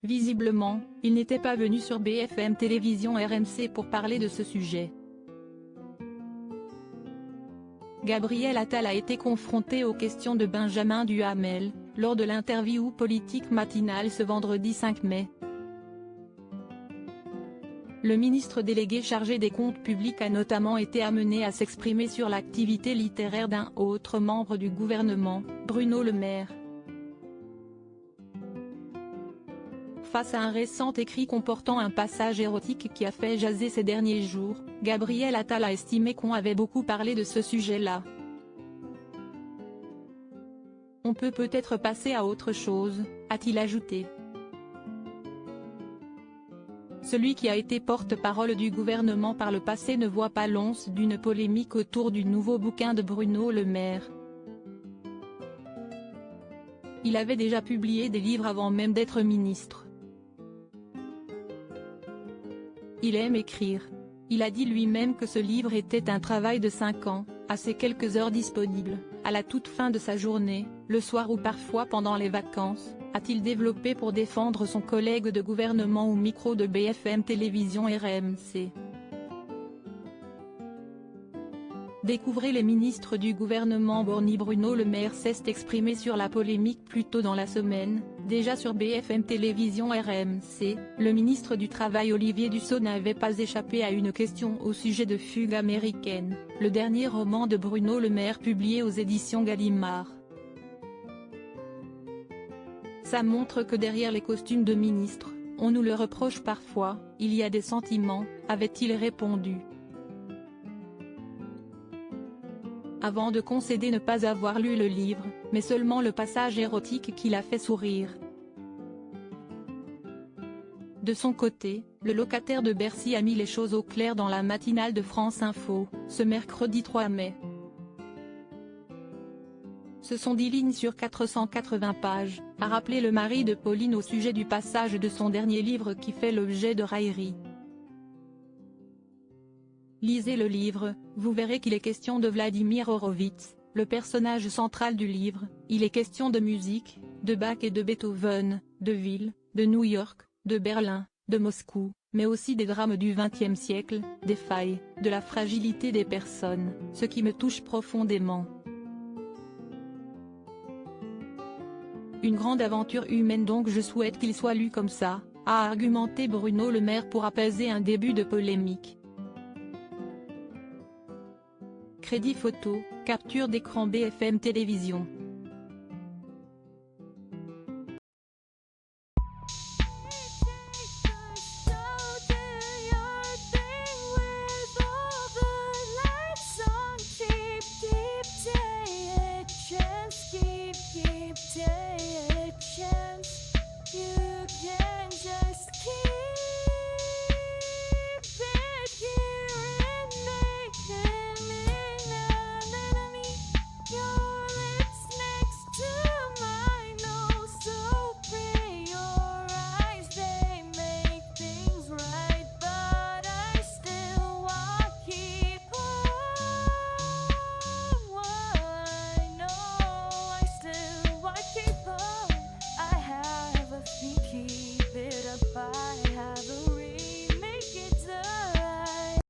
Visiblement, il n'était pas venu sur BFM Télévision RMC pour parler de ce sujet. Gabriel Attal a été confronté aux questions de Benjamin Duhamel, lors de l'interview politique matinale ce vendredi 5 mai. Le ministre délégué chargé des comptes publics a notamment été amené à s'exprimer sur l'activité littéraire d'un autre membre du gouvernement, Bruno Le Maire. Face à un récent écrit comportant un passage érotique qui a fait jaser ces derniers jours, Gabriel Attal a estimé qu'on avait beaucoup parlé de ce sujet-là. On peut peut-être passer à autre chose, a-t-il ajouté. Celui qui a été porte-parole du gouvernement par le passé ne voit pas l'once d'une polémique autour du nouveau bouquin de Bruno Le Maire. Il avait déjà publié des livres avant même d'être ministre. Il aime écrire. Il a dit lui-même que ce livre était un travail de 5 ans, à ses quelques heures disponibles, à la toute fin de sa journée, le soir ou parfois pendant les vacances, a-t-il développé pour défendre son collègue de gouvernement au micro de BFM Télévision RMC. Découvrez les ministres du gouvernement Borny. Bruno Le Maire s'est exprimé sur la polémique plus tôt dans la semaine, déjà sur BFM Télévision RMC, le ministre du Travail Olivier Dussopt n'avait pas échappé à une question au sujet de Fugue américaine, le dernier roman de Bruno Le Maire publié aux éditions Gallimard. Ça montre que derrière les costumes de ministre, on nous le reproche parfois, il y a des sentiments, avait-il répondu. Avant de concéder ne pas avoir lu le livre, mais seulement le passage érotique qui l'a fait sourire. De son côté, le locataire de Bercy a mis les choses au clair dans la matinale de France Info, ce mercredi 3 mai. Ce sont 10 lignes sur 480 pages, a rappelé le mari de Pauline au sujet du passage de son dernier livre qui fait l'objet de railleries. Lisez le livre, vous verrez qu'il est question de Vladimir Horowitz, le personnage central du livre. Il est question de musique, de Bach et de Beethoven, de ville, de New York, de Berlin, de Moscou, mais aussi des drames du XXe siècle, des failles, de la fragilité des personnes, ce qui me touche profondément. Une grande aventure humaine, donc je souhaite qu'il soit lu comme ça, a argumenté Bruno Le Maire pour apaiser un début de polémique. Crédit photo, capture d'écran BFM Télévision.